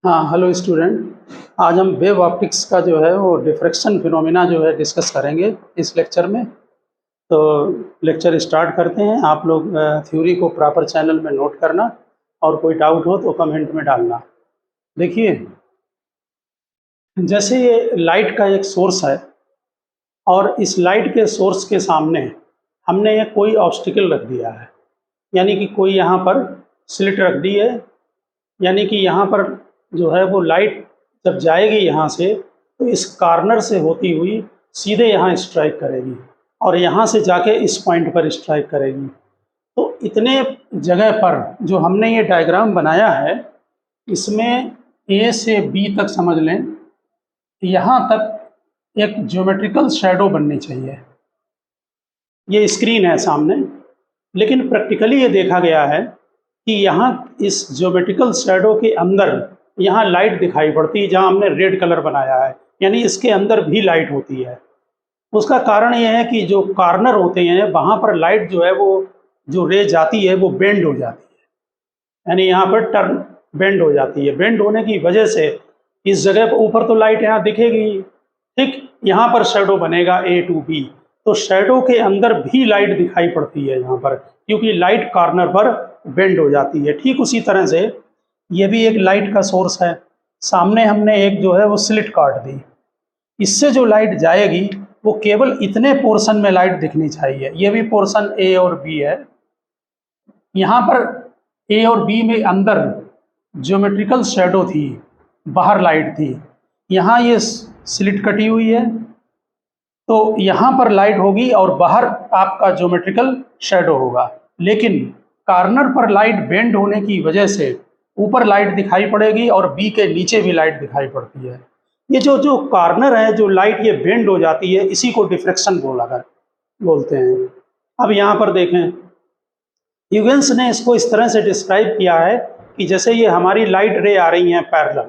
हाँ, hello student. आज हम वेव ऑप्टिक्स का जो है वो डिफ्रैक्शन फिनोमिना जो है डिस्कस करेंगे इस लेक्चर में। तो लेक्चर स्टार्ट करते हैं। आप लोग थ्योरी को प्रॉपर चैनल में नोट करना और कोई डाउट हो तो कमेंट में डालना। देखिए, जैसे ये लाइट का एक सोर्स है और इस लाइट के सोर्स के सामने हमने ये कोई ऑब्स्टिकल रख दिया है, यानी कि कोई यहाँ पर स्लिट रख दी है, यानी कि यहाँ पर जो है वो लाइट जब जाएगी यहाँ से तो इस कॉर्नर से होती हुई सीधे यहाँ स्ट्राइक करेगी और यहाँ से जाके इस पॉइंट पर स्ट्राइक करेगी। तो इतने जगह पर जो हमने ये डायग्राम बनाया है, इसमें ए से बी तक समझ लें, यहाँ तक एक ज्योमेट्रिकल शैडो बननी चाहिए। ये स्क्रीन है सामने, लेकिन प्रैक्टिकली ये देखा गया है कि यहाँ इस ज्योमेट्रिकल शैडो के अंदर यहाँ लाइट दिखाई पड़ती है, जहाँ हमने रेड कलर बनाया है, यानी इसके अंदर भी लाइट होती है। उसका कारण ये है कि जो कॉर्नर होते हैं वहाँ पर लाइट जो है वो जो रे जाती है वो बेंड हो जाती है, यानी यहाँ पर टर्न बेंड हो जाती है। बेंड होने की वजह से इस जगह पर ऊपर तो लाइट यहाँ दिखेगी, ठीक, यहाँ पर शैडो बनेगा ए टू बी, तो शैडो के अंदर भी लाइट दिखाई पड़ती है यहाँ पर, क्योंकि लाइट कॉर्नर पर बेंड हो जाती है। ठीक उसी तरह से ये भी एक लाइट का सोर्स है। सामने हमने एक जो है वो स्लिट काट दी, इससे जो लाइट जाएगी वो केवल इतने पोर्शन में लाइट दिखनी चाहिए। ये भी पोर्शन ए और बी है। यहाँ पर ए और बी में अंदर ज्योमेट्रिकल शैडो थी, बाहर लाइट थी। यहाँ ये स्लिट कटी हुई है तो यहाँ पर लाइट होगी और बाहर आपका ज्योमेट्रिकल शैडो होगा, लेकिन कॉर्नर पर लाइट बेंड होने की वजह से ऊपर लाइट दिखाई पड़ेगी और बी के नीचे भी लाइट दिखाई पड़ती है। ये जो कॉर्नर है, जो लाइट ये बेंड हो जाती है, इसी को डिफ्रैक्शन बोलते हैं। अब यहाँ पर देखें, ह्यूजेंस ने इसको इस तरह से डिस्क्राइब किया है कि जैसे ये हमारी लाइट रे आ रही हैं पैरेलल,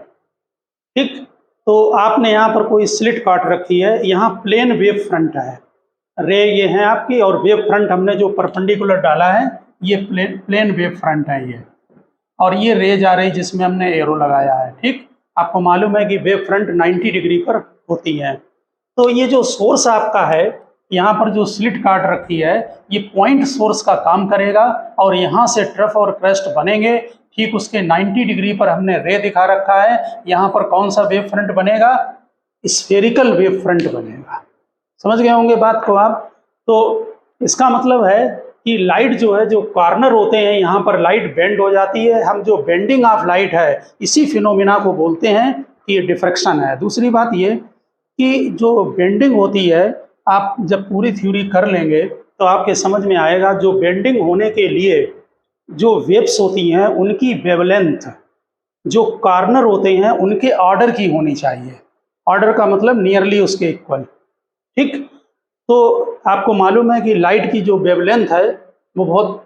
ठीक, तो आपने यहाँ पर कोई स्लिट काट रखी है, यहाँ प्लेन वेव फ्रंट है, रे ये है आपकी, और वेव फ्रंट हमने जो परपेंडिकुलर डाला है ये प्लेन वेव फ्रंट है ये, और ये रे जा रही जिसमें हमने एरो लगाया है। ठीक, आपको मालूम है कि वेव फ्रंट 90 डिग्री पर होती है। तो ये जो सोर्स आपका है, यहाँ पर जो स्लिट काट रखी है, ये पॉइंट सोर्स का काम करेगा और यहाँ से ट्रफ और क्रेस्ट बनेंगे। ठीक उसके 90 डिग्री पर हमने रे दिखा रखा है। यहाँ पर कौन सा वेव फ्रंट बनेगा? स्फेरिकल वेव फ्रंट बनेगा। समझ गए होंगे बात को आप। तो इसका मतलब है कि लाइट जो है, जो कॉर्नर होते हैं, यहाँ पर लाइट बेंड हो जाती है। हम जो बेंडिंग ऑफ लाइट है, इसी फिनोमिना को बोलते हैं कि ये डिफ्रैक्शन है। दूसरी बात ये कि जो बेंडिंग होती है, आप जब पूरी थ्योरी कर लेंगे तो आपके समझ में आएगा, जो बेंडिंग होने के लिए जो वेव्स होती हैं उनकी वेवलेंथ जो कॉर्नर होते हैं उनके ऑर्डर की होनी चाहिए। ऑर्डर का मतलब नियरली उसके इक्वल। ठीक, तो आपको मालूम है कि लाइट की जो वेवलेंथ है वो बहुत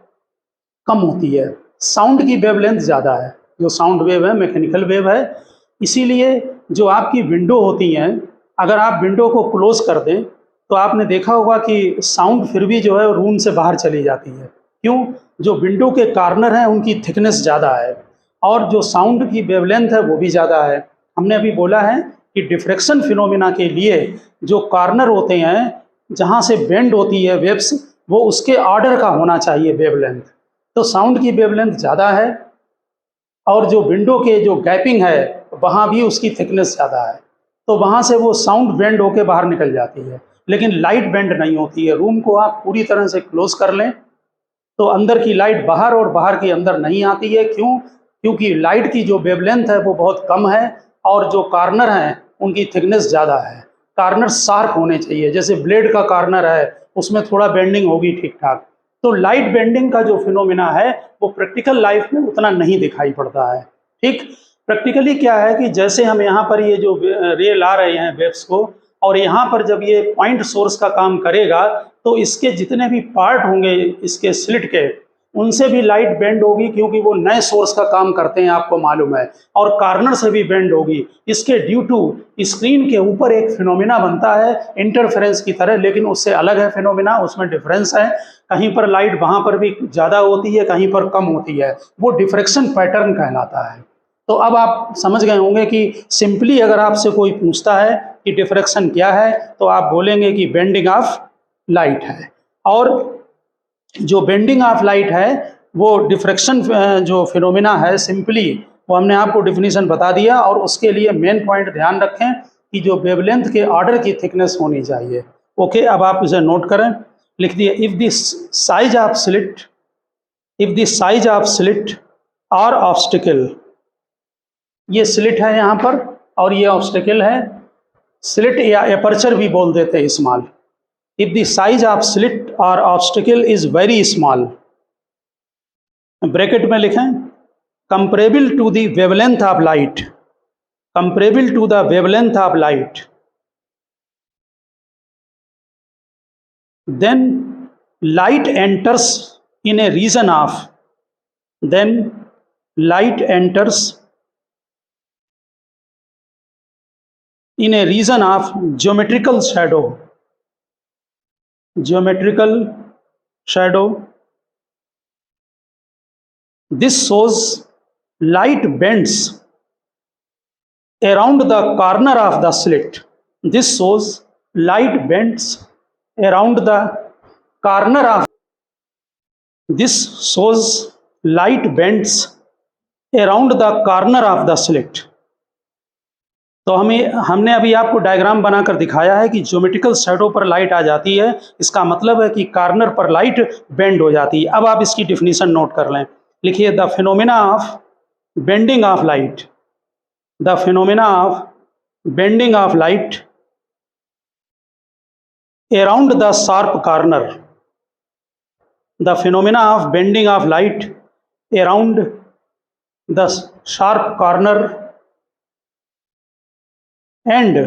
कम होती है, साउंड की वेवलेंथ ज़्यादा है। जो साउंड वेव है मैकेनिकल वेव है, इसीलिए जो आपकी विंडो होती हैं, अगर आप विंडो को क्लोज कर दें तो आपने देखा होगा कि साउंड फिर भी जो है रूम से बाहर चली जाती है। क्यों? जो विंडो के कॉर्नर हैं उनकी थिकनेस ज़्यादा है और जो साउंड की वेवलेंथ है वो भी ज़्यादा है। हमने अभी बोला है कि डिफ्रैक्शन फिनोमिना के लिए जो कॉर्नर होते हैं जहाँ से बेंड होती है वेव्स, वो उसके ऑर्डर का होना चाहिए वेवलेंथ। तो साउंड की वेवलेंथ ज़्यादा है और जो विंडो के जो गैपिंग है वहाँ भी उसकी थिकनेस ज़्यादा है, तो वहाँ से वो साउंड बेंड होके बाहर निकल जाती है। लेकिन लाइट बेंड नहीं होती है। रूम को आप पूरी तरह से क्लोज कर लें तो अंदर की लाइट बाहर और बाहर की अंदर नहीं आती है। क्यों? क्योंकि लाइट की जो वेवलेंथ है वो बहुत कम है और जो कॉर्नर हैं उनकी थिकनेस ज़्यादा है। कॉर्नर शार्प होने चाहिए, जैसे ब्लेड का कॉर्नर है उसमें थोड़ा बेंडिंग होगी ठीक ठाक। तो लाइट बेंडिंग का जो फिनोमिना है वो प्रैक्टिकल लाइफ में उतना नहीं दिखाई पड़ता है। ठीक, प्रैक्टिकली क्या है कि जैसे हम यहाँ पर ये जो रे ला रहे हैं वेव्स को, और यहाँ पर जब ये पॉइंट सोर्स का काम करेगा तो इसके जितने भी पार्ट होंगे इसके स्लिट के, उनसे भी लाइट बेंड होगी, क्योंकि वो नए सोर्स का काम करते हैं, आपको मालूम है। और कॉर्नर से भी बेंड होगी। इसके ड्यू टू स्क्रीन के ऊपर एक फिनोमिना बनता है इंटरफेरेंस की तरह, लेकिन उससे अलग है फिनोमिना, उसमें डिफरेंस है। कहीं पर लाइट वहाँ पर भी ज़्यादा होती है, कहीं पर कम होती है, वो डिफ्रैक्शन पैटर्न कहलाता है। तो अब आप समझ गए होंगे कि सिंपली अगर आपसे कोई पूछता है कि डिफ्रैक्शन क्या है, तो आप बोलेंगे कि बेंडिंग ऑफ लाइट है। और जो बेंडिंग ऑफ लाइट है वो डिफ्रैक्शन जो फिनोमिना है, सिंपली वो हमने आपको डिफिनीशन बता दिया। और उसके लिए मेन पॉइंट ध्यान रखें कि जो वेवलेंथ के ऑर्डर की थिकनेस होनी चाहिए। ओके, अब आप इसे नोट करें, लिख दिए, if this size of slit, if the size of slit or obstacle, ये स्लिट है यहाँ पर और ये ऑब्स्टिकल है। स्लिट या एपर्चर भी बोल देते हैं small. If the size of slit or obstacle is very small, bracket में लिखें, comparable to the wavelength of light, comparable to the wavelength of light, then light enters in a region of, then light enters in a region of geometrical shadow, geometrical shadow. This shows light bends around the corner of the slit. This shows light bends around the corner of, this shows light bends around the corner of the slit. तो हमने अभी आपको diagram बनाकर दिखाया है कि geometrical shadow पर light आ जाती है, इसका मतलब है कि कॉर्नर पर लाइट बेंड हो जाती है। अब आप इसकी डिफिनीशन नोट कर लें, लिखिए, the phenomena of bending of light, the phenomena of bending of light around the sharp corner, the phenomena of bending of light around the sharp corner and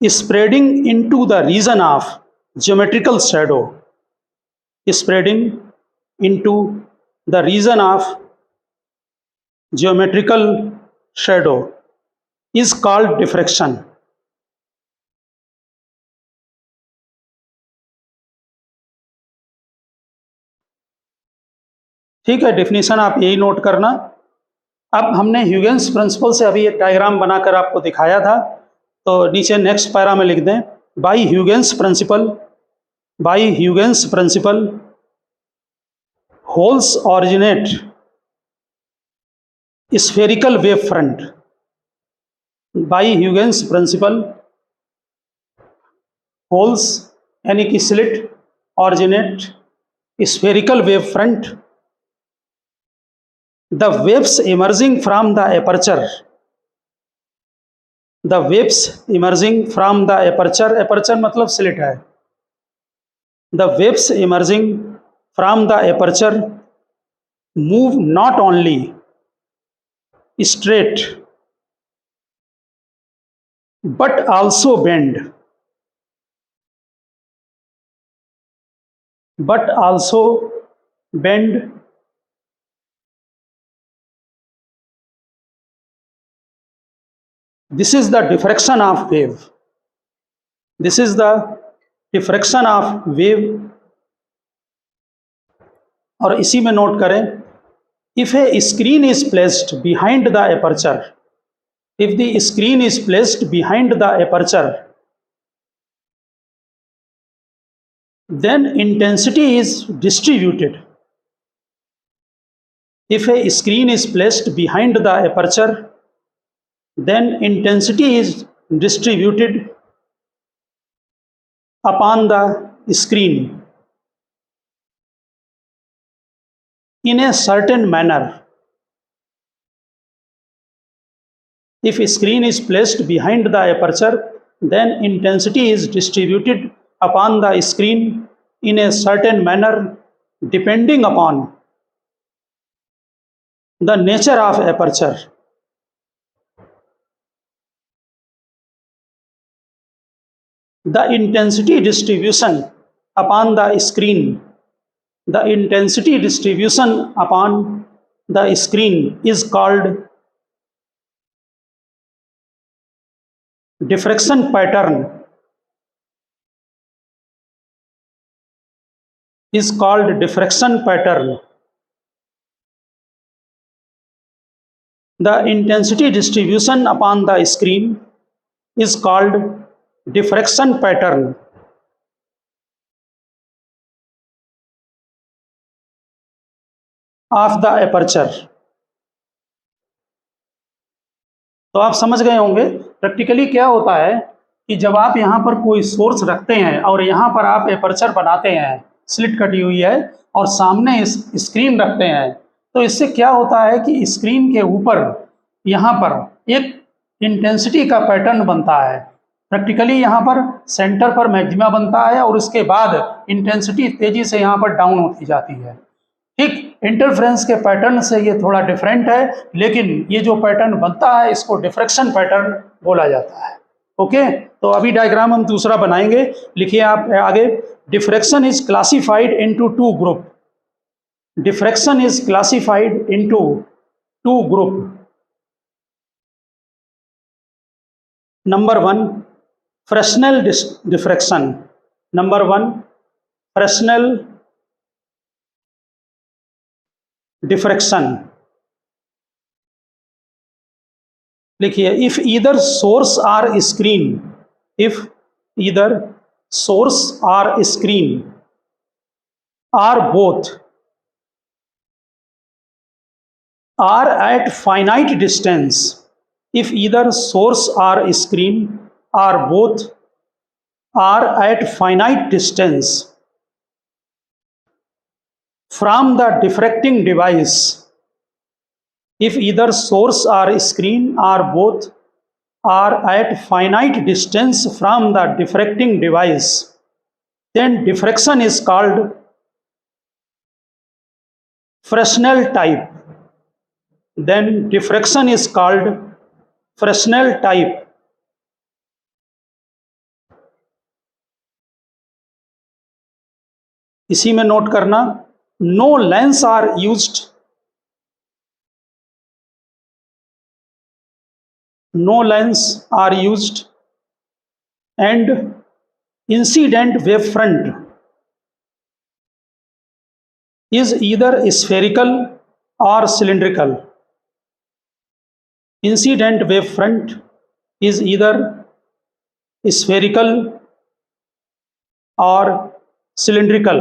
spreading into the region of geometrical shadow, spreading into the region of geometrical shadow is called diffraction. ठीक है, definition आप यही note करना। अब हमने Huygens principle से अभी एक डायग्राम बनाकर आपको दिखाया था, तो नीचे नेक्स्ट पैरा में लिख दें, by Huygens principle, by Huygens principle holes originate spherical wave front, by Huygens principle holes यानी कि slit originate spherical wave front, the waves emerging from the aperture, the waves emerging from the aperture, aperture मतलब slit है, the waves emerging from the aperture move not only straight but also bend, but also bend this is the diffraction of wave, this is the diffraction of wave। और इसी में note करें, if a screen is placed behind the aperture, if the screen is placed behind the aperture, then intensity is distributed, if a screen is placed behind the aperture, then intensity is distributed upon the screen in a certain manner, if a screen is placed behind the aperture, then intensity is distributed upon the screen in a certain manner depending upon the nature of aperture, the intensity distribution upon the screen, the intensity distribution upon the screen is called diffraction pattern, is called diffraction pattern। The intensity distribution upon the screen is called diffraction pattern. Of the aperture. तो आप समझ गए होंगे practically क्या होता है कि जब आप यहाँ पर कोई सोर्स रखते हैं और यहाँ पर आप एपर्चर बनाते हैं, स्लिट कटी हुई है और सामने इस स्क्रीन रखते हैं, तो इससे क्या होता है कि स्क्रीन के ऊपर यहाँ पर एक इंटेंसिटी का पैटर्न बनता है। प्रैक्टिकली यहाँ पर सेंटर पर मैक्सिमा बनता है और उसके बाद इंटेंसिटी तेजी से यहाँ पर डाउन होती जाती है। ठीक, इंटरफ्रेंस के पैटर्न से ये थोड़ा डिफरेंट है, लेकिन ये जो पैटर्न बनता है इसको डिफ्रैक्शन पैटर्न बोला जाता है। ओके, तो अभी डायग्राम हम दूसरा बनाएंगे। लिखिए आप आगे, diffraction is classified into two group. Diffraction is classified into two group. Number one, Fresnel diffraction. Number one, Fresnel diffraction. लिखिए, if either source or screen, if either source or screen or both are at finite distance, if either source or screen or both are at finite distance from the diffracting device, if either source or screen or both are at finite distance from the diffracting device, then diffraction is called Fresnel type. Then diffraction is called Fresnel type. इसी में note करना, no lens are used, no lens are used and incident wave front is either spherical or cylindrical. Incident wave front is either spherical और cylindrical.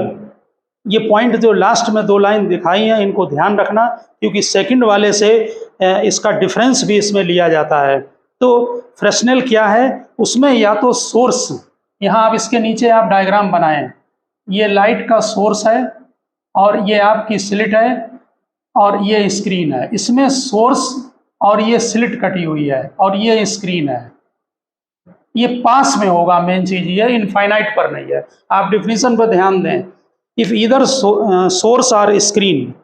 ये point जो last में दो line दिखाई हैं इनको ध्यान रखना, क्योंकि सेकंड वाले से इसका डिफरेंस भी इसमें लिया जाता है। तो फ्रेस्नेल क्या है, उसमें या तो सोर्स, यहाँ आप इसके नीचे आप डायग्राम बनाएं, ये लाइट का सोर्स है और ये आपकी स्लिट है और ये स्क्रीन है, इसमें सोर्स और ये स्लिट कटी हुई है और ये स्क्रीन है, ये पास में होगा। मेन चीज ये इनफाइनाइट पर नहीं है। आप डिफिनीशन पर ध्यान दें, if either source or screen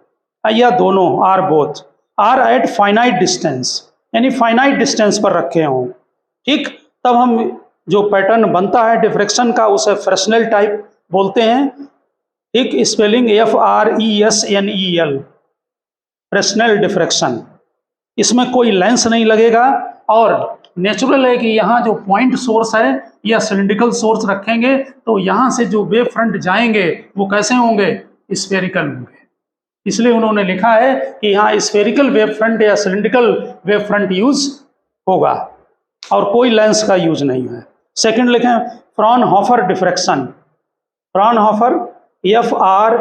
या दोनों or both are at finite distance, यानी फाइनाइट डिस्टेंस पर रखे हों, ठीक, तब हम जो पैटर्न बनता है डिफ्रैक्शन का उसे फ्रेस्नेल टाइप बोलते हैं। ठीक, स्पेलिंग FRESNEL, फ्रेस्नेल डिफ्रैक्शन। इसमें कोई लेंस नहीं लगेगा और नेचुरल है कि यहाँ जो पॉइंट सोर्स है या सिलिंड्रिकल सोर्स रखेंगे तो यहाँ से जो वेव फ्रंट जाएंगे वो कैसे होंगे, स्फेरिकल होंगे। इसलिए उन्होंने लिखा है कि यहाँ स्फेरिकल वेव फ्रंट या सिलिंड्रिकल वेव फ्रंट यूज होगा और कोई लेंस का यूज नहीं है। सेकंड लिखें, Fraunhofer diffraction. Fraunhofer FRAUNHOFER,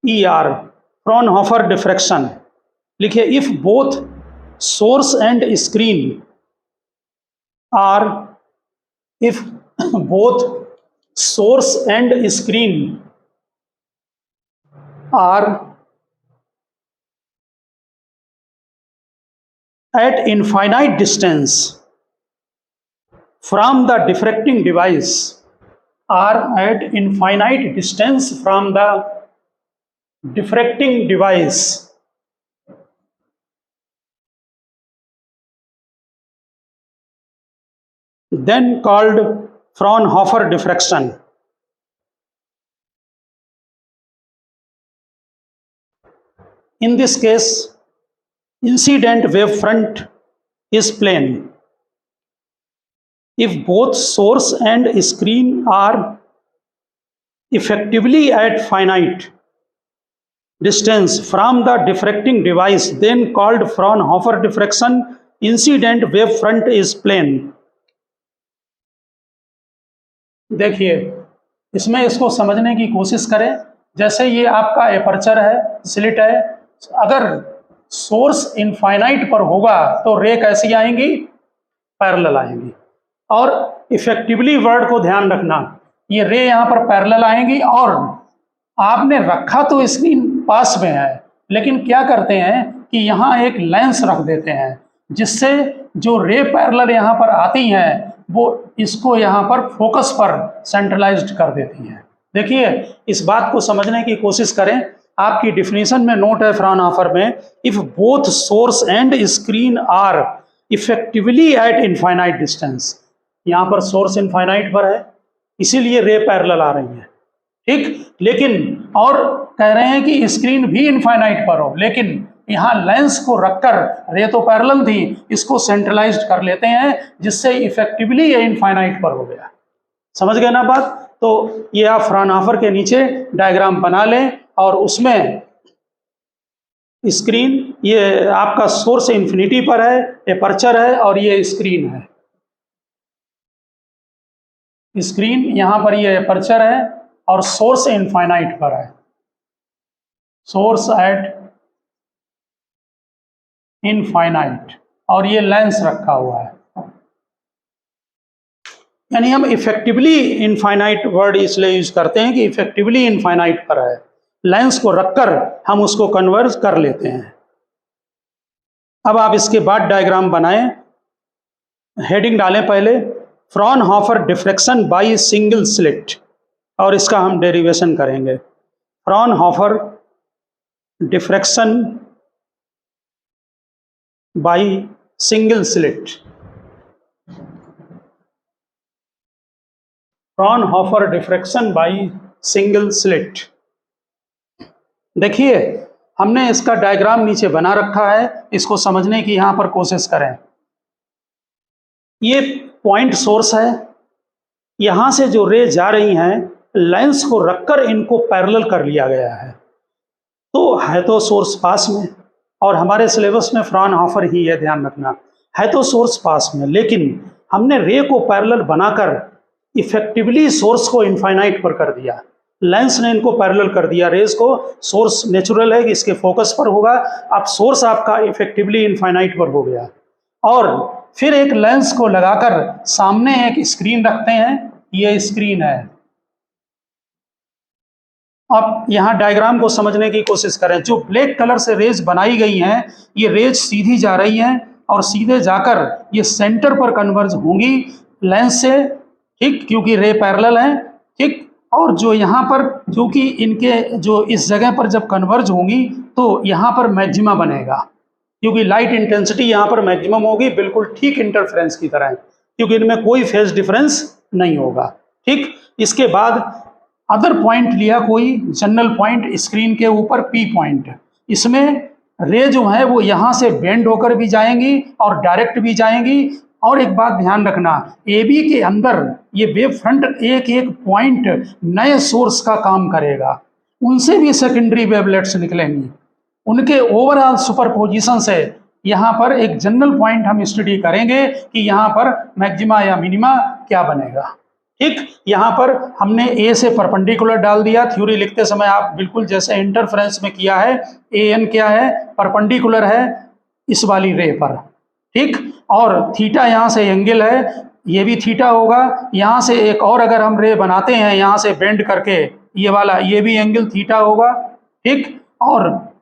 FRAUNHOFER, Fraunhofer diffraction. लिखिए, if both source and screen are, if both source and screen are at infinite distance from the diffracting device, are at infinite distance from the diffracting device, then called Fraunhofer diffraction. In this case, incident wave front is plane if both source and screen are effectively at finite distance from the diffracting device, then called Fraunhofer diffraction, incident wave front is plane. देखिए, इसमें इसको समझने की कोशिश करें। जैसे ये आपका एपर्चर है, स्लिट है, अगर सोर्स इनफाइनाइट पर होगा तो रे कैसी आएंगी? पैरेलल आएंगी। और इफेक्टिवली वर्ड को ध्यान रखना, ये रे यहाँ पर पैरेलल आएंगी और आपने रखा तो स्क्रीन पास में है, लेकिन क्या करते हैं कि यहाँ एक लेंस रख देते हैं जिससे जो रे पैरेलल यहाँ पर आती हैं वो इसको यहाँ पर फोकस पर सेंट्रलाइज्ड कर देती हैं। देखिए, इस बात को समझने की कोशिश करें। आपकी डिफिनीशन में नोट है फ्राउनहोफर में, if both source and screen are effectively at infinite distance. यहाँ पर सोर्स इनफाइनाइट पर है, इसीलिए रे पैरेलल आ रही है, ठीक। लेकिन और कह रहे हैं कि स्क्रीन भी इनफाइनाइट पर हो, लेकिन यहाँ लेंस को रखकर, रे तो पैरेलल थी, इसको सेंट्रलाइज्ड कर लेते हैं जिससे इफेक्टिवली ये इनफाइनाइट पर हो गया। समझ गए ना बात? तो ये आप फ्राउनहोफर के नीचे डायग्राम बना लें और उसमें स्क्रीन, ये आपका सोर्स इंफिनिटी पर है, एपर्चर है और ये स्क्रीन है। स्क्रीन यहाँ पर ये एपर्चर है और सोर्स इनफाइनाइट पर है, सोर्स एट इनफाइनाइट, और ये लेंस रखा हुआ है। यानी हम इफेक्टिवली इनफाइनाइट वर्ड इसलिए यूज करते हैं कि इफेक्टिवली इनफाइनाइट पर है, लेंस को रखकर हम उसको कन्वर्ज कर लेते हैं। अब आप इसके बाद डायग्राम बनाएं, हेडिंग डालें पहले, Fraunhofer diffraction by single slit, और इसका हम डेरिवेशन करेंगे। Fraunhofer diffraction by single slit, Fraunhofer diffraction by single slit. देखिए, हमने इसका डायग्राम नीचे बना रखा है, इसको समझने की यहाँ पर कोशिश करें। ये पॉइंट सोर्स है, यहाँ से जो रे जा रही हैं लेंस को रखकर इनको पैरेलल कर लिया गया है। तो है तो सोर्स पास में, और हमारे सिलेबस में फ्राउनहोफर ही है, ध्यान रखना, है तो सोर्स पास में, लेकिन हमने रे को पैरेलल बनाकर इफेक्टिवली सोर्स को इनफाइनाइट पर कर दिया। लेंस ने इनको पैरेलल कर दिया रेज को। सोर्स नेचुरल है कि इसके फोकस पर होगा, अब सोर्स आपका इफेक्टिवली इनफाइनाइट पर हो गया। और फिर एक लेंस को लगाकर सामने एक स्क्रीन रखते हैं, ये स्क्रीन है। अब यहाँ डायग्राम को समझने की कोशिश करें। जो ब्लैक कलर से रेज बनाई गई हैं, ये रेज सीधी जा रही हैं और सीधे जाकर ये सेंटर पर कन्वर्ज होंगी लेंस से, ठीक, क्योंकि रे पैरेलल हैं, ठीक। और जो यहाँ पर, जो कि इनके जो इस जगह पर जब कन्वर्ज होंगी तो यहाँ पर मैक्सिमा बनेगा, क्योंकि लाइट इंटेंसिटी यहाँ पर मैक्सिमम होगी, बिल्कुल ठीक इंटरफेरेंस की तरह, क्योंकि इनमें कोई फेज डिफरेंस नहीं होगा, ठीक। इसके बाद अदर पॉइंट लिया, कोई जनरल पॉइंट स्क्रीन के ऊपर पी पॉइंट, इसमें रे जो है वो यहाँ से बेंड होकर भी जाएंगी और डायरेक्ट भी जाएंगी। और एक बात ध्यान रखना, ए बी के अंदर ये वेव फ्रंट एक एक पॉइंट नए सोर्स का काम करेगा, उनसे भी सेकेंडरी वेवलेट्स निकलेंगी, उनके ओवरऑल सुपरपोजिशन से यहाँ पर एक जनरल पॉइंट हम स्टडी करेंगे कि यहाँ पर मैक्सिमा या मिनिमा क्या बनेगा, ठीक। यहाँ पर हमने ए से परपेंडिकुलर डाल दिया। थ्योरी लिखते समय आप बिल्कुल जैसे इंटरफेरेंस में किया है, ए एन क्या है, परपेंडिकुलर है इस वाली रे पर, ठीक। और थीटा यहाँ से एंगल है, ये भी थीटा होगा। यहाँ से एक और अगर हम रे बनाते हैं यहाँ से बेंड करके, ये वाला, ये भी एंगल थीटा होगा, ठीक। और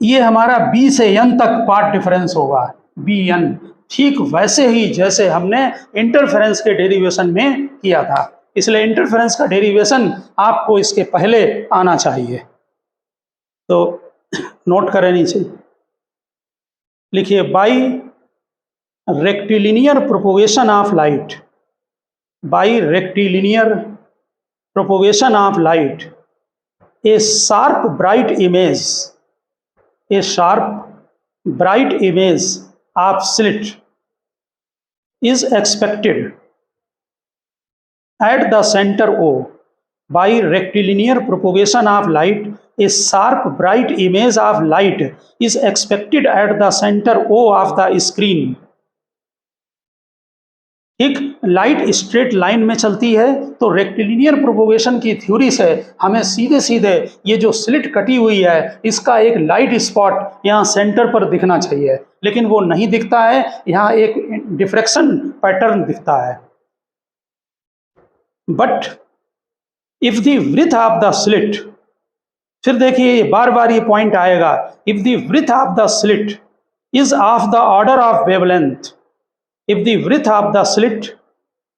ये हमारा बी से एन तक पार्ट डिफरेंस होगा, बी एन, ठीक वैसे ही जैसे हमने इंटरफेरेंस के डेरिवेशन में किया था। इसलिए इंटरफेरेंस का डेरिवेशन आपको इसके पहले आना चाहिए। तो नोट करें, नीचे लिखिए, by rectilinear propagation of light, by rectilinear propagation of light, A sharp bright image, A sharp bright image of slit is expected at the center O. By rectilinear propagation of light, a sharp, bright image of light is expected at the center O of the screen. एक light straight line में चलती है तो rectilinear propagation की theory से हमें सीधे सीधे ये जो स्लिट कटी हुई है इसका एक लाइट स्पॉट यहाँ सेंटर पर दिखना चाहिए, लेकिन वो नहीं दिखता है, यहाँ एक डिफ्रैक्शन पैटर्न दिखता है. But if the width of the slit, फिर देखिए बार बार ये पॉइंट आएगा, if the width of the slit is of the order of wavelength, if the width of the slit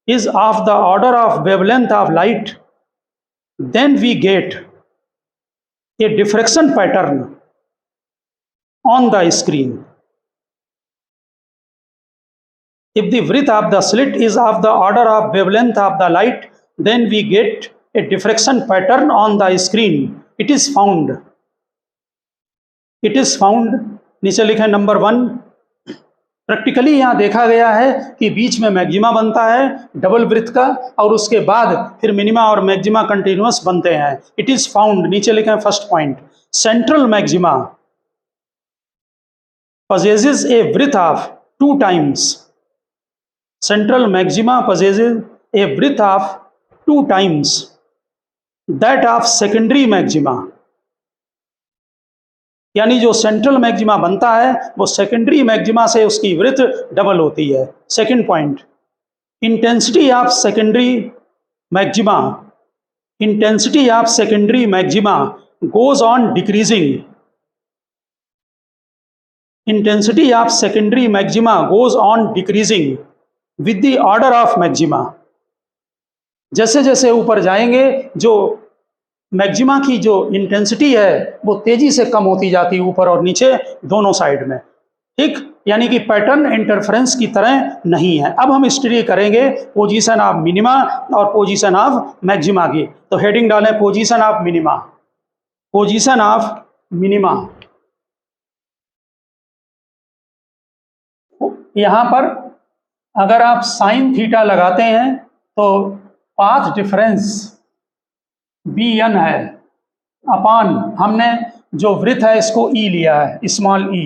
is of the order of wavelength of light, then we get a diffraction pattern on the screen. If the width of the slit is of the order of wavelength of the light, then we get a diffraction pattern on the screen. It is found. It is found. नीचे लिखे number 1. Practically यहाँ देखा गया है कि बीच में maxima बनता है डबल ब्रिथ का, और उसके बाद फिर मिनिमा और मैक्सिमा कंटिन्यूअस बनते हैं. इट इज फाउंड, नीचे लिखे first point, central maxima possesses a width of 2 times. Central maxima possesses a width of 2 times that of secondary maxima. यानी जो सेंट्रल मैक्सिमा बनता है वो सेकेंडरी मैक्सिमा से उसकी विड्थ डबल होती है. Second point, intensity of secondary maxima, intensity of secondary maxima goes on decreasing. Intensity of secondary maxima goes on decreasing with the order of maxima. जैसे जैसे ऊपर जाएंगे जो मैक्सिमा की जो इंटेंसिटी है वो तेजी से कम होती जाती है ऊपर और नीचे दोनों साइड में. ठीक, यानी कि पैटर्न इंटरफेरेंस की तरह नहीं है. अब हम स्टडी करेंगे पोजीशन ऑफ मिनिमा और पोजीशन ऑफ मैक्सिमा की. तो हेडिंग डालें position of minima. Position of minima, यहाँ पर अगर आप साइन थीटा लगाते हैं तो पाथ डिफरेंस bn है अपान, हमने जो वृत्त है इसको e लिया है, स्मॉल e,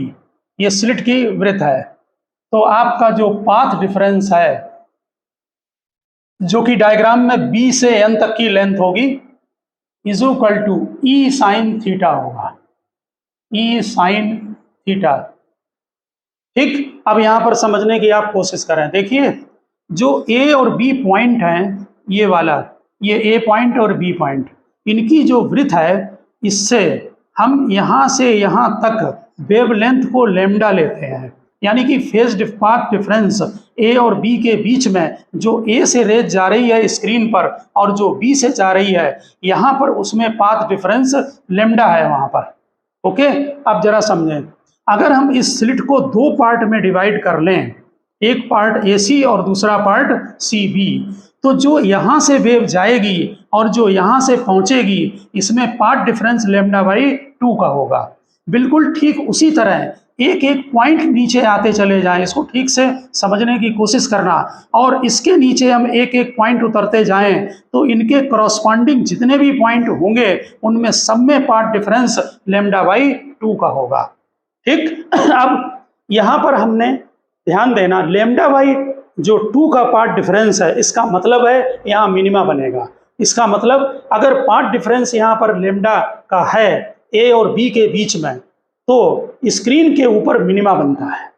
ये स्लिट की वृत्त है. तो आपका जो पाथ डिफरेंस है जो कि डायग्राम में b से n तक की लेंथ होगी is equal to e sine theta होगा, e साइन थीटा. ठीक, अब यहां पर समझने की आप कोशिश करें. देखिए जो a और b पॉइंट हैं, ये वाला, ये ए पॉइंट और बी पॉइंट, इनकी जो वृत्त है इससे हम यहाँ से यहाँ तक वेवलेंथ को लैम्डा लेते हैं. यानी कि फेज पाथ डिफरेंस ए और बी के बीच में जो ए से रेज जा रही है स्क्रीन पर और जो बी से जा रही है यहाँ पर, उसमें पाथ डिफरेंस लैम्डा है वहाँ पर. ओके, अब जरा समझें. अगर हम इस स्लिट को 2 पार्ट में डिवाइड कर लें, एक पार्ट ए सी और दूसरा पार्ट सी बी, तो जो यहाँ से वेव जाएगी और जो यहाँ से पहुँचेगी इसमें पाथ डिफरेंस लैम्डा बाई 2 का होगा. बिल्कुल ठीक उसी तरह एक एक पॉइंट नीचे आते चले जाएं, इसको ठीक से समझने की कोशिश करना, और इसके नीचे हम एक एक पॉइंट उतरते जाएं तो इनके करस्पॉन्डिंग जितने भी पॉइंट होंगे उनमें सब में पाथ डिफरेंस लैम्डा बाई 2 का होगा. ठीक, अब यहाँ पर हमने ध्यान देना, लैम्डा बाई जो 2 का पार्ट डिफरेंस है इसका मतलब है यहाँ मिनिमा बनेगा. इसका मतलब अगर पार्ट डिफरेंस यहाँ पर लैम्डा का है ए और बी के बीच में तो स्क्रीन के ऊपर मिनिमा बनता है.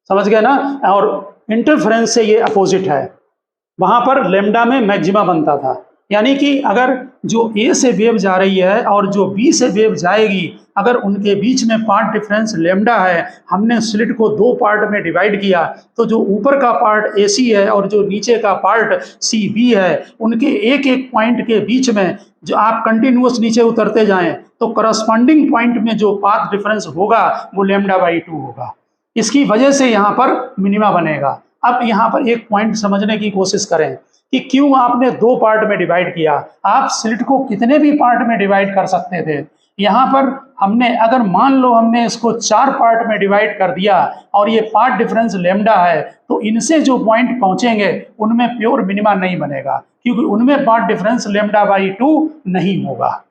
समझ गए ना? और इंटरफेरेंस से ये अपोजिट है, वहाँ पर लैम्डा में मैक्सिमा बनता था. यानी कि अगर जो ए से वेव जा रही है और जो बी से वेव जाएगी, अगर उनके बीच में पार्ट डिफरेंस लैम्डा है, हमने स्लिट को 2 पार्ट में डिवाइड किया, तो जो ऊपर का पार्ट ए सी है और जो नीचे का पार्ट सी बी है, उनके एक एक पॉइंट के बीच में जो आप कंटिन्यूअस नीचे उतरते जाएं तो करस्पॉन्डिंग पॉइंट में जो पाथ डिफरेंस होगा वो लैम्डा बाई 2 होगा. इसकी वजह से यहाँ पर मिनिमा बनेगा. अब यहाँ पर एक पॉइंट समझने की कोशिश करें कि क्यों आपने 2 पार्ट में डिवाइड किया. आप स्लिट को कितने भी पार्ट में डिवाइड कर सकते थे, यहाँ पर हमने अगर मान लो हमने इसको 4 पार्ट में डिवाइड कर दिया और ये पार्ट डिफरेंस लेमडा है, तो इनसे जो पॉइंट पहुंचेंगे उनमें प्योर मिनिमा नहीं बनेगा, क्योंकि उनमें पार्ट डिफरेंस लेमडा बाई 2 नहीं होगा।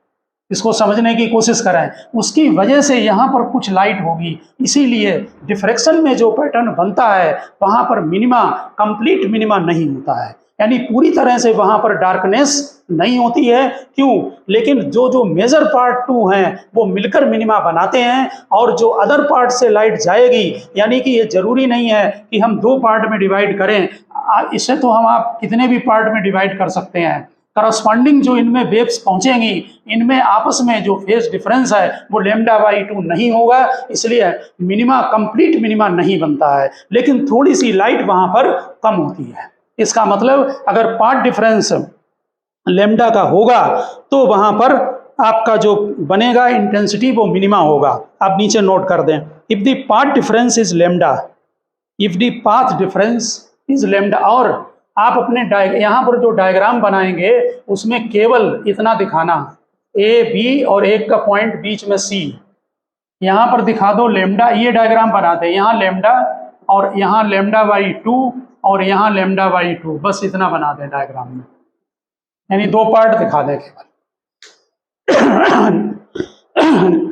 इसको समझने की कोशिश करें, उसकी वजह से यहाँ पर कुछ लाइट होगी, इसीलिए डिफ्रैक्शन में जो पैटर्न बनता है वहाँ पर मिनिमा, कंप्लीट मिनिमा नहीं होता है, यानी पूरी तरह से वहाँ पर डार्कनेस नहीं होती है। क्यों? लेकिन जो जो मेजर पार्ट 2 हैं वो मिलकर मिनिमा बनाते हैं, और जो अदर पार्ट से लाइट जाएगी, यानी कि ये जरूरी नहीं है कि हम 2 पार्ट में डिवाइड करें, इससे तो हम आप कितने भी पार्ट में डिवाइड कर सकते हैं। करस्पॉन्डिंग जो इनमें वेव्स पहुंचेंगी, इनमें आपस में जो फेज डिफरेंस है वो लेमडा बाई 2 नहीं होगा, इसलिए मिनिमा, कंप्लीट मिनिमा नहीं बनता है, लेकिन थोड़ी सी लाइट वहां पर कम होती है। इसका मतलब अगर पार्ट डिफरेंस लेमडा का होगा तो वहां पर आपका जो बनेगा इंटेंसिटी वो मिनिमा होगा। आप नीचे नोट कर दें, if the path difference is lambda, if the path difference is lambda, और आप अपने यहाँ पर जो डायग्राम बनाएंगे उसमें केवल इतना दिखाना, ए बी और एक का पॉइंट बीच में सी, यहाँ पर दिखा दो लेमडा, ये डायग्राम बनाते हैं, यहाँ लेमडा और यहाँ लेमडा बाई 2 और यहाँ लेमडा बाई 2, बस इतना बना दें डायग्राम में, यानी 2 पार्ट दिखा दें केवल।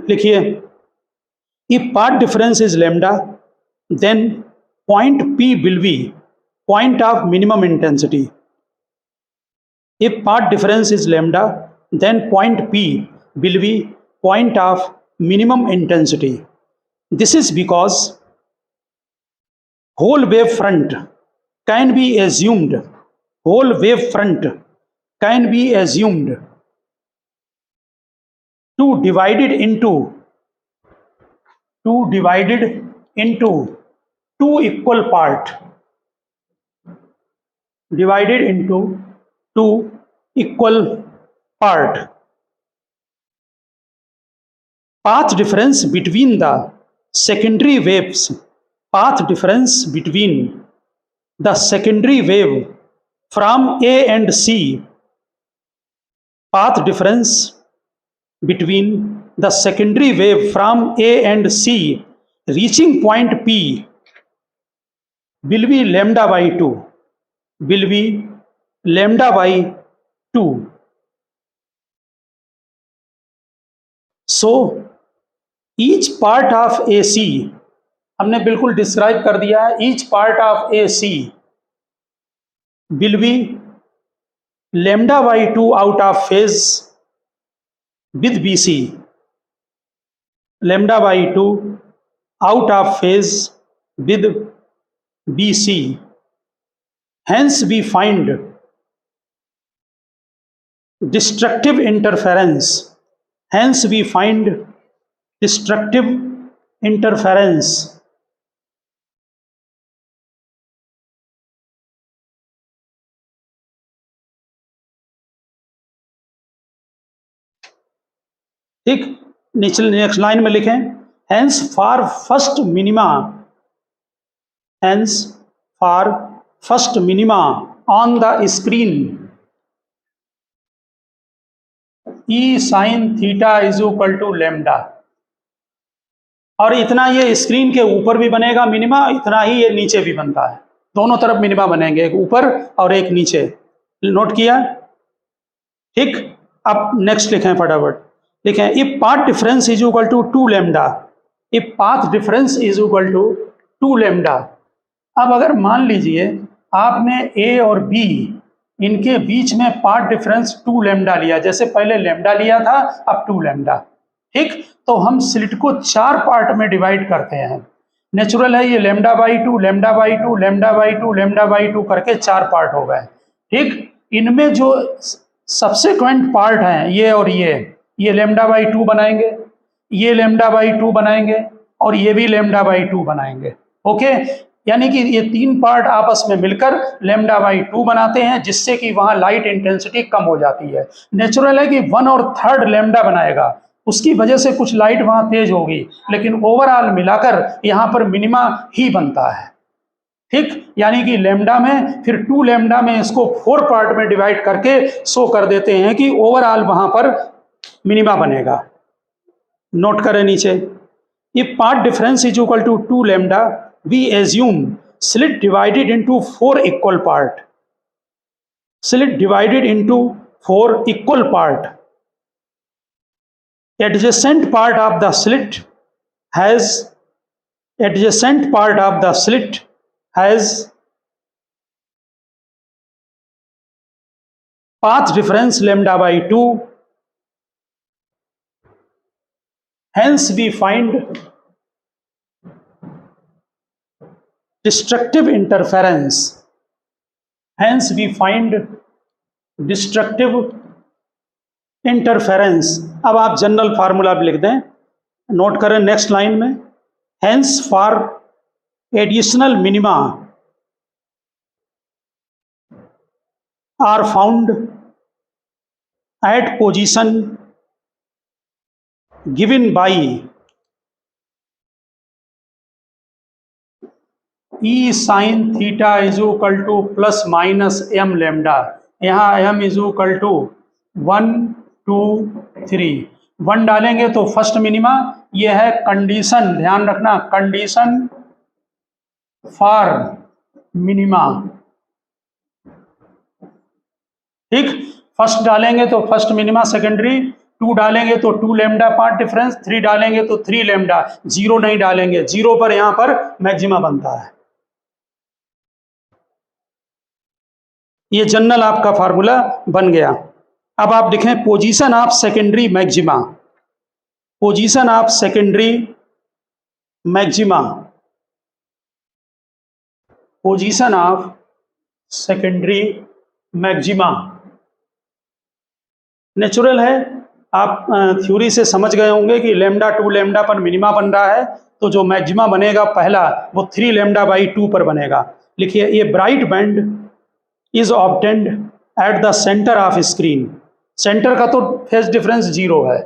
लिखिए, if part difference is lambda then point P will be point of minimum intensity. If part difference is lambda, then point P will be point of minimum intensity. This is because whole wave front can be assumed, whole wave front can be assumed to divided into two equal part, divided into 2 equal part. Path difference between the secondary waves, path difference between the secondary wave from A and C, path difference between the secondary wave from A and C reaching point P will be lambda by 2, will be lambda by 2. So each part of AC, हमने बिल्कुल describe कर दिया है, each part of AC will be lambda by 2 out of phase with BC, lambda by 2 out of phase with BC. Hence we find destructive interference. Hence we find destructive interference. ठीक, next line में लिखें, hence for first minima, hence for first minima on the screen, E sin theta is equal to lambda, और इतना ये screen के ऊपर भी बनेगा मिनिमा, इतना ही ये नीचे भी बनता है, दोनों तरफ मिनिमा बनेंगे, एक ऊपर और एक नीचे। नोट किया? ठीक, अब नेक्स्ट लिखें, फटाफट लिखें, if path difference is equal to 2 lambda, if path difference is equal to 2 lambda. अब अगर मान लीजिए आपने ए और बी, इनके बीच में पाथ डिफरेंस 2 लैम्डा लिया, जैसे पहले लैम्डा लिया था, अब 2 लैम्डा, ठीक, तो हम स्लिट को 4 पार्ट में डिवाइड करते हैं। नेचुरल है, ये lambda by 2, lambda by 2, lambda by 2, lambda by 2 करके 4 पार्ट हो गए। ठीक, इनमें जो सब्सिक्वेंट पार्ट हैं ये और ये लैम्डा बाई 2 बनाएंगे, ये लैम्डा बाई 2 बनाएंगे और ये भी लैम्डा बाई 2 बनाएंगे। ओके, यानी कि ये 3 पार्ट आपस में मिलकर लैम्डा बाई 2 बनाते हैं, जिससे कि वहाँ लाइट इंटेंसिटी कम हो जाती है। नेचुरल है कि 1 और 3 लैम्डा बनाएगा, उसकी वजह से कुछ लाइट वहाँ तेज होगी, लेकिन ओवरऑल मिलाकर यहाँ पर मिनिमा ही बनता है। ठीक, यानी कि लैम्डा में फिर 2 लैम्डा में इसको 4 पार्ट में डिवाइड करके शो कर देते हैं कि ओवरऑल वहाँ पर मिनिमा बनेगा। नोट करें नीचे, if path difference is equal to 2 lambda we assume slit divided into 4 equal part, slit divided into 4 equal part, adjacent part of the slit has adjacent part of the slit has path difference lambda by 2, hence we find destructive interference, hence we find destructive interference. अब आप general formula भी लिख दें, note करें next line में, hence for additional minima are found at position given by e sine theta is equal to plus minus m lambda, यहाँ m is equal to 1 2 3, 1 डालेंगे तो फर्स्ट मिनिमा, ये है कंडीशन, ध्यान रखना, कंडीशन फॉर मिनिमा, ठीक। First डालेंगे तो फर्स्ट मिनिमा सेकेंडरी, 2 डालेंगे तो 2 लैम्डा पार्ट डिफरेंस, 3 डालेंगे तो 3 लैम्डा, 0 नहीं डालेंगे, 0 पर यहां पर मैक्सिमा बनता है। ये जनरल आपका फार्मूला बन गया। अब आप देखें position of secondary maxima, position of secondary maxima, position of secondary maxima natural है, आप थ्योरी से समझ गए होंगे कि लैम्डा 2 लैम्डा पर मिनिमा बन रहा है, तो जो मैक्सिमा बनेगा पहला वो 3 लैम्डा बाई 2 पर बनेगा। लिखिए, ये bright band is obtained at the centre of screen, centre का तो फेज डिफरेंस 0 है,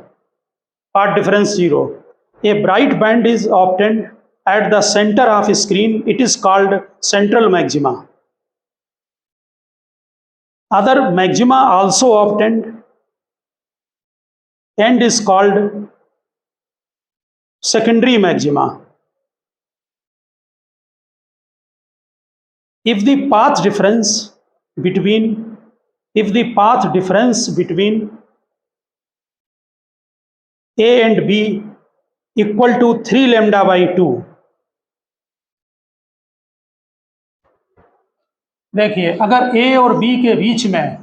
path difference 0, a bright band is obtained at the centre of screen, it is called central maxima. Other maxima also obtained and is called secondary maxima. If the path difference between A and B equal to 3 lambda by 2, देखिए अगर A और B के बीच में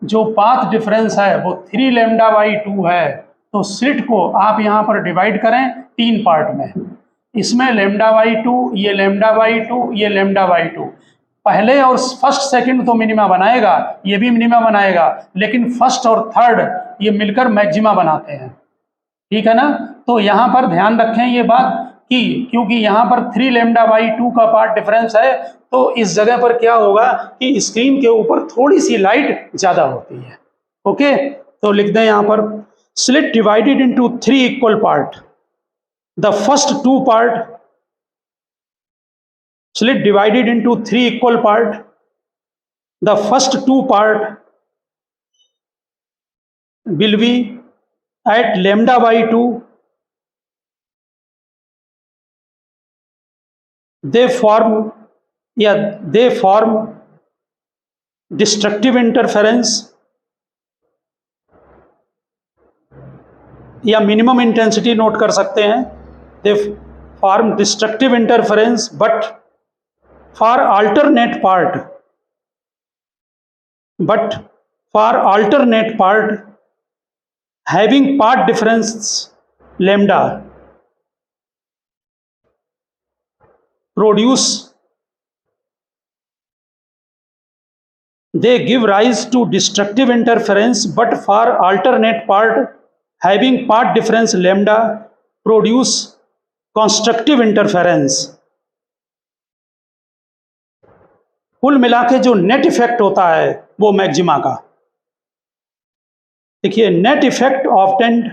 जो path difference है वो 3 lambda by 2 है, तो स्लिट को आप यहाँ पर डिवाइड करें 3 पार्ट में, इसमें लैम्डा बाई 2, ये लैम्डा बाई 2, ये लैम्डा बाई 2, पहले और फर्स्ट सेकंड तो मिनिमा बनाएगा, ये भी मिनिमा बनाएगा, लेकिन फर्स्ट और थर्ड ये मिलकर मैक्सिमा बनाते हैं, ठीक है ना। तो यहाँ पर ध्यान रखें ये बात कि क्योंकि यहाँ पर 3 लैम्डा बाई 2 का पार्ट डिफरेंस है, तो इस जगह पर क्या होगा कि स्क्रीन के ऊपर थोड़ी सी लाइट ज्यादा होती है। ओके, तो लिख दें यहाँ पर, slit divided into 3 equal part, the first 2 part, slit divided into 3 equal part, the first 2 part will be at lambda by 2, they form destructive interference या मिनिमम इंटेंसिटी नोट कर सकते हैं, they form destructive interference but for alternate part having path difference lambda produce, they give rise to destructive interference, but for alternate part having path difference lambda produce constructive interference। कुल मिला के जो net effect होता है वो maxima का, देखिए net effect obtained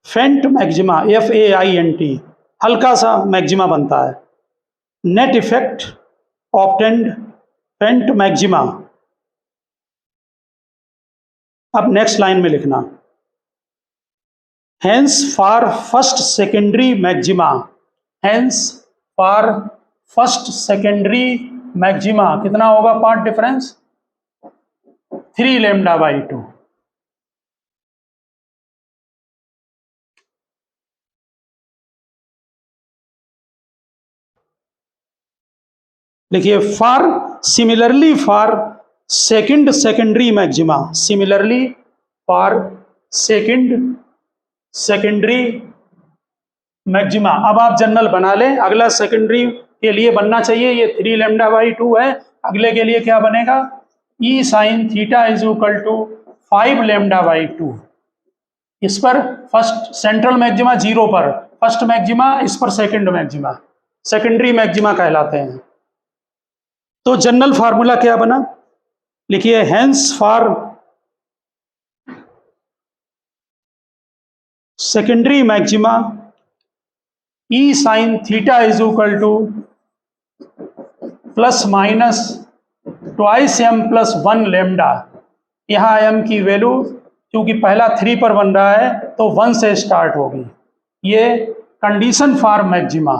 फेंट मैक्सिमा, FAINT, हल्का सा मैक्सिमा बनता है, नेट इफेक्ट ऑब्टेन्ड फेंट मैक्सिमा। अब नेक्स्ट लाइन में लिखना, Hence for first secondary maxima, hence for first secondary maxima कितना होगा पार्ट डिफरेंस 3 लैम्डा बाई 2। देखिए for similarly for second secondary maxima, similarly for second secondary maxima. अब आप general बना लें, अगला सेकेंडरी के लिए बनना चाहिए, ये 3 लैम्डा बाई 2 है, अगले के लिए क्या बनेगा e sine theta is equal to 5 lambda by 2। इस पर फर्स्ट सेंट्रल मैक्सिमा 0 पर फर्स्ट मैक्सिमा, इस पर सेकंड मैक्सिमा, सेकेंडरी मैक्सिमा कहलाते हैं। तो जनरल फार्मूला क्या बना, लिखिए hence for secondary maxima e sine theta is equal to plus minus twice m plus 1 lambda. यहाँ एम की वैल्यू क्योंकि पहला 3 पर बन रहा है तो 1 से स्टार्ट होगी। ये condition for maxima,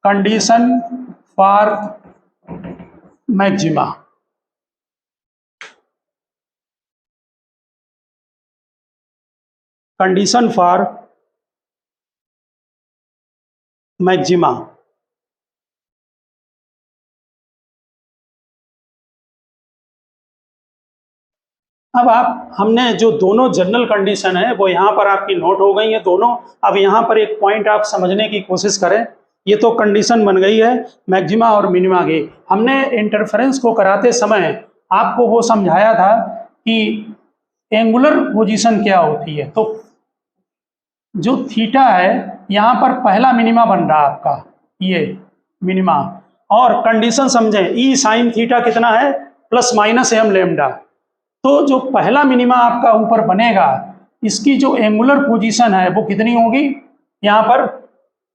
condition for maxima. Condition for maxima. अब आप हमने जो दोनों जनरल कंडीशन है वो यहाँ पर आपकी नोट हो गई है दोनों। अब यहाँ पर एक पॉइंट आप समझने की कोशिश करें, ये तो कंडीशन बन गई है मैक्सिमा और मिनिमा की। हमने इंटरफेरेंस को कराते समय आपको वो समझाया था कि एंगुलर पोजीशन क्या होती है। तो जो थीटा है यहाँ पर पहला मिनिमा बन रहा है आपका, ये मिनिमा, और कंडीशन समझें ई साइन थीटा कितना है प्लस माइनस एम लैम्डा। तो जो पहला मिनिमा आपका ऊपर बनेगा, इसकी जो एंगुलर पोजीशन है वो कितनी होगी, यहाँ पर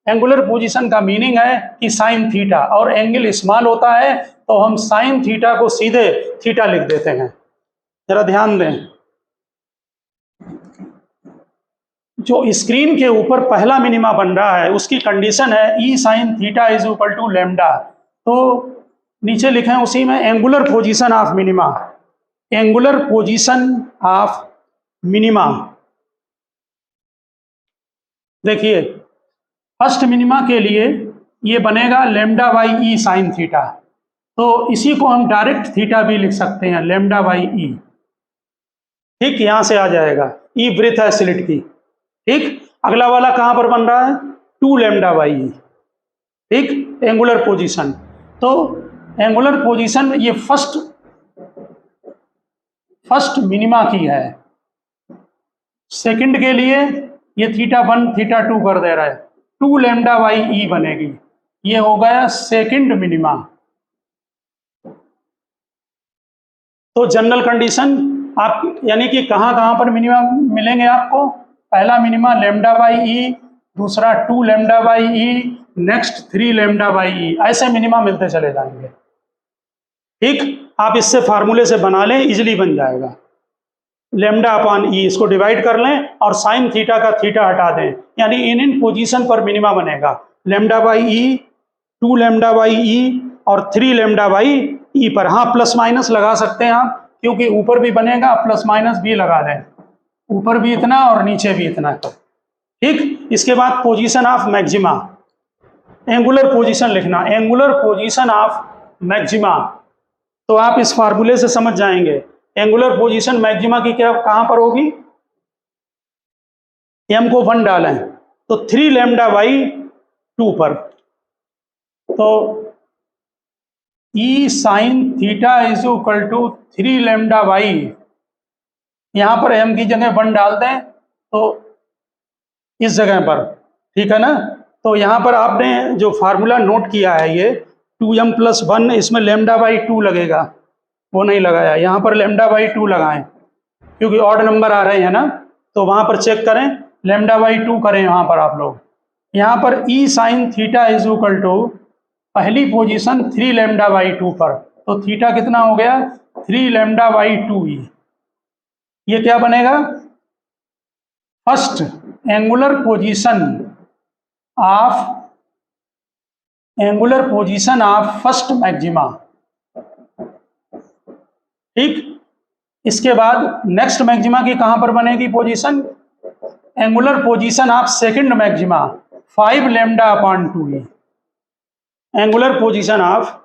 एंगुलर पोजीशन का मीनिंग है कि साइन थीटा, और एंगल स्मॉल होता है तो हम साइन थीटा को सीधे थीटा लिख देते हैं। जरा ध्यान दें, जो स्क्रीन के ऊपर पहला मिनिमा बन रहा है उसकी कंडीशन है e sine theta is equal to lambda. तो नीचे लिखें उसी में angular position of minima, angular position of minima. देखिए फर्स्ट मिनिमा के लिए ये बनेगा lambda by e sine theta, तो इसी को हम डायरेक्ट थीटा भी लिख सकते हैं, लैम्डा बाई ई। ठीक, यहां से आ जाएगा, ई ब्रेथ है स्लिट की। ठीक, अगला वाला कहां पर बन रहा है 2 लैम्डा बाई ई। ठीक, एंगुलर पोजीशन। तो एंगुलर पोजीशन ये फर्स्ट मिनिमा की है। सेकंड के लिए ये थीटा 1 थीटा 2 कर दे रहा है, 2 लैम्डा बाई ई बनेगी। ये हो गया सेकंड मिनिमा। तो जनरल कंडीशन आप यानी कि कहां कहां पर मिनिमा मिलेंगे आपको, पहला मिनिमा लैम्डा बाई ई, दूसरा 2 lambda by e, next 3 lambda by e, ऐसे मिनिमा मिलते चले जाएंगे। ठीक, आप इससे फार्मूले से बना लें, इजिली बन जाएगा। लैम्डा अपॉन ई, इसको डिवाइड कर लें और साइन थीटा का थीटा हटा दें, यानी इन पोजीशन पर मिनिमा बनेगा lambda by e, 2 lambda by e और 3 लैम्डा बाई ई पर। हाँ, प्लस माइनस लगा सकते हैं आप, क्योंकि ऊपर भी बनेगा, प्लस माइनस भी लगा दें, ऊपर भी इतना और नीचे भी इतना। ठीक, इसके बाद position of maxima, angular position लिखना, एंगुलर पोजीशन ऑफ मैक्सिमा। तो आप इस फार्मूले से समझ जाएंगे एंगुलर पोजीशन मैक्सिमा की क्या कहां पर होगी। एम को 1 डालें तो 3 लैम्डा बाई 2 पर। तो e sine theta is equal to 3 lambda by, यहां पर एम की जगह 1 डाल दें तो इस जगह पर, ठीक है ना। तो यहां पर आपने जो फार्मूला नोट किया है ये 2m प्लस 1, इसमें लैम्डा बाई 2 लगेगा, वो नहीं लगाया, यहाँ पर लैम्डा बाई 2 लगाएं क्योंकि ऑड नंबर आ रहे हैं ना। तो वहाँ पर चेक करें, लैम्डा बाई 2 करें यहाँ पर आप लोग। यहाँ पर e sine theta is equal to पहली पोजीशन 3 लैम्डा बाई 2 पर, तो थीटा कितना हो गया 3 लैम्डा बाई 2 ई। ये क्या बनेगा first angular position of first maxima. ठीक, इसके बाद नेक्स्ट मैक्सिमा की कहां पर बनेगी position? Angular position of second maxima 5 lambda upon 2e। Angular position of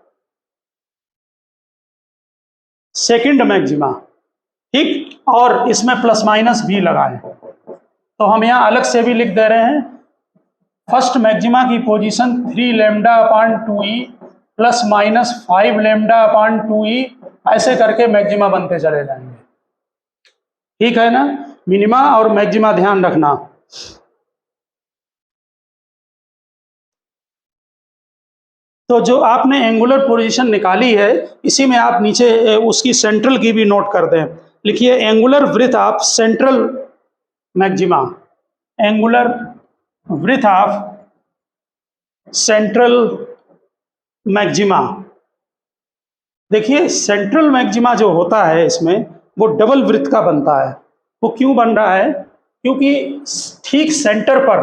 second maxima. ठीक, और इसमें प्लस माइनस भी लगाएं, तो हम यहां अलग से भी लिख दे रहे हैं, फर्स्ट मैक्सिमा की position 3 lambda upon 2e plus minus 5 lambda upon 2e, ऐसे करके मैक्सिमा बनते चले जाएंगे। ठीक है ना? मिनिमा और मैक्सिमा ध्यान रखना। तो जो आपने एंगुलर पोजीशन निकाली है, इसी में आप नीचे उसकी सेंट्रल की भी नोट कर दें। लिखिए angular width of central maxima. Angular width of central maxima. देखिए सेंट्रल मैक्सिमा जो होता है इसमें वो डबल वृत्त का बनता है। वो क्यों बन रहा है? क्योंकि ठीक सेंटर पर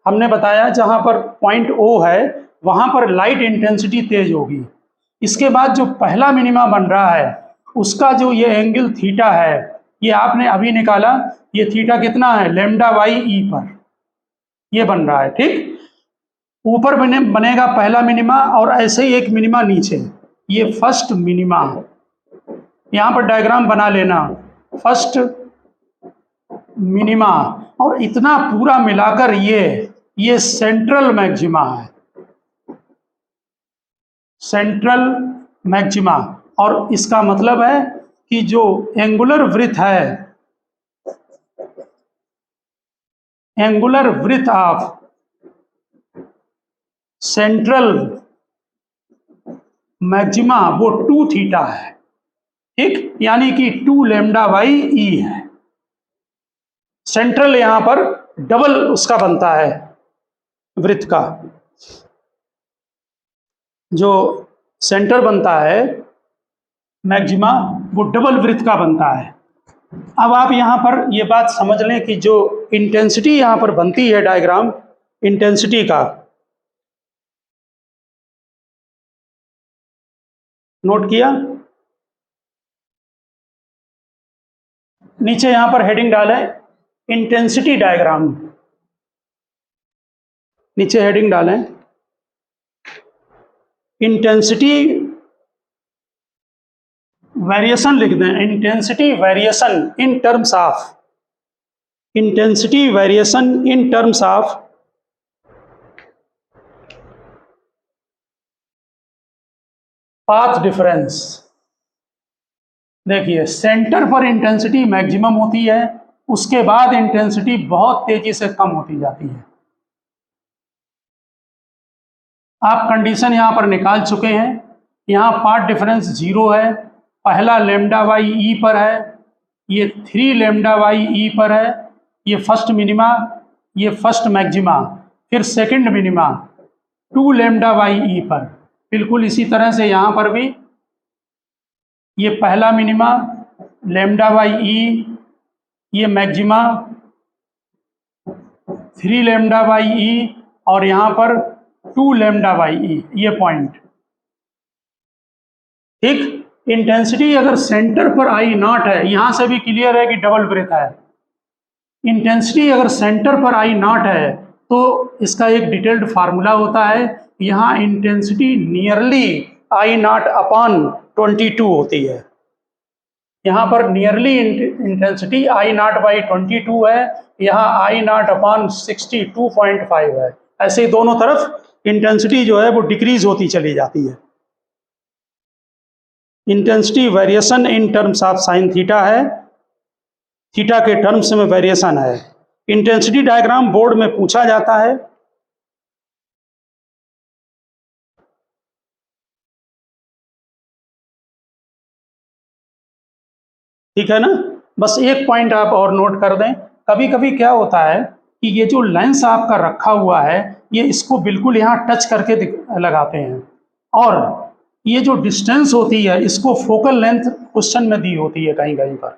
हमने बताया जहां पर पॉइंट O है वहां पर लाइट इंटेंसिटी तेज होगी। इसके बाद जो पहला मिनिमा बन रहा है उसका जो ये एंगल थीटा है, ये आपने अभी निकाला, ये थीटा कितना है? लैम्डा बाई ई पर ये बन रहा है। ठीक, ऊपर बनेगा पहला मिनिमा और ऐसे ही एक मिनिमा नीचे, ये फर्स्ट मिनिमा। यहां पर डायग्राम बना लेना, फर्स्ट मिनिमा, और इतना पूरा मिलाकर ये सेंट्रल मैक्सिमा है, सेंट्रल मैक्सिमा। और इसका मतलब है कि जो एंगुलर विड्थ है, angular width of central maxima वो 2 थीटा है। ठीक, यानी कि 2 लैम्डा बाई ई है। सेंट्रल यहां पर डबल उसका बनता है, वृत्त का जो सेंटर बनता है मैक्सिमा वो डबल वृत्त का बनता है। अब आप यहां पर ये बात समझ लें कि जो इंटेंसिटी यहां पर बनती है, डायग्राम इंटेंसिटी का नोट किया? नीचे यहां पर हेडिंग डालें इंटेंसिटी डायग्राम, नीचे हेडिंग डालें इंटेंसिटी वेरिएशन, लिख दें intensity variation in terms of, intensity variation in terms of path difference. देखिए सेंटर पर इंटेंसिटी मैक्सिमम होती है, उसके बाद इंटेंसिटी बहुत तेजी से कम होती जाती है। आप कंडीशन यहां पर निकाल चुके हैं। यहां पाथ डिफरेंस 0 है, पहला लैम्डा बाई ई पर है, ये 3 लैम्डा बाई ई पर है, ये फर्स्ट मिनिमा, ये फर्स्ट मैक्सिमा, फिर सेकंड मिनिमा 2 लैम्डा बाई ई पर। बिल्कुल इसी तरह से यहाँ पर भी ये पहला मिनिमा लैम्डा बाई ई, ये मैक्सिमा 3 लैम्डा बाई ई, और यहाँ पर 2 लैम्डा बाई ई, ये पॉइंट। ठीक, इंटेंसिटी अगर सेंटर पर आई नॉट है, यहां से भी क्लियर है कि डबल वृत्त है। इंटेंसिटी अगर सेंटर पर आई नॉट है तो इसका एक डिटेल्ड फार्मूला होता है। यहाँ intensity nearly I not upon 22 होती है। यहाँ पर nearly intensity I not by 22 है, यहाँ आई नॉट अपॉन 62.5 है। ऐसे ही दोनों तरफ इंटेंसिटी जो है वो डिक्रीज होती चली जाती है। Intensity variation in terms of sine theta है, थीटा के टर्म्स में वेरिएशन है। इंटेंसिटी डायग्राम बोर्ड में पूछा जाता है। ठीक है ना? बस एक पॉइंट आप और नोट कर दें, कभी कभी क्या होता है कि ये जो लेंस आपका रखा हुआ है ये इसको बिल्कुल यहाँ टच करके लगाते हैं, और ये जो डिस्टेंस होती है इसको फोकल लेंथ क्वेश्चन में दी होती है कहीं कहीं पर।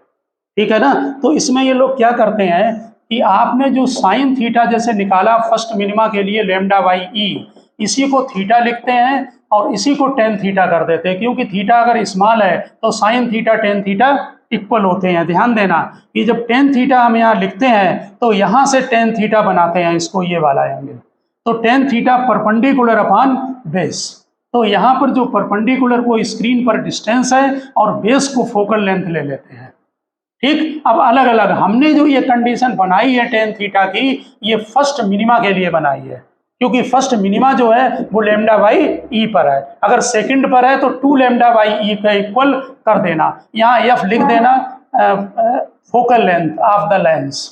ठीक है ना? तो इसमें ये लोग क्या करते हैं कि आपने जो साइन थीटा जैसे निकाला फर्स्ट मिनिमा के लिए लैम्डा बाई ई, इसी को थीटा लिखते हैं और इसी को टेन थीटा कर देते हैं, क्योंकि थीटा अगर स्मॉल है तो sine theta tan theta equal होते हैं। ध्यान देना कि जब टेन थीटा हम यहाँ लिखते हैं तो यहाँ से टेन थीटा बनाते हैं इसको, ये वाला एंगल, तो tan theta perpendicular upon base. तो यहाँ पर जो परपेंडिकुलर वो स्क्रीन पर डिस्टेंस है और बेस को फोकल लेंथ ले लेते हैं। ठीक, अब अलग अलग हमने जो ये कंडीशन बनाई है टेन थीटा की, ये फर्स्ट मिनिमा के लिए बनाई है, क्योंकि फर्स्ट मिनिमा जो है वो लैम्डा बाई ई पर है। अगर सेकंड पर है तो 2 लैम्डा बाई ई का इक्वल कर देना, यहाँ एफ लिख देना focal length of the lens.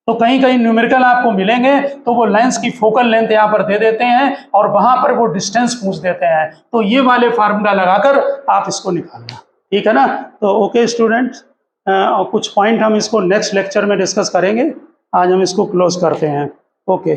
तो कहीं कहीं न्यूमेरिकल आपको मिलेंगे तो वो लेंस की फोकल लेंथ यहाँ पर दे देते हैं और वहां पर वो डिस्टेंस पूछ देते हैं, तो ये वाले फार्मूला लगाकर आप इसको निकालना। ठीक है ना। तो ओके स्टूडेंट्स, और कुछ पॉइंट हम इसको नेक्स्ट लेक्चर में डिस्कस करेंगे। आज हम इसको क्लोज करते हैं। ओके।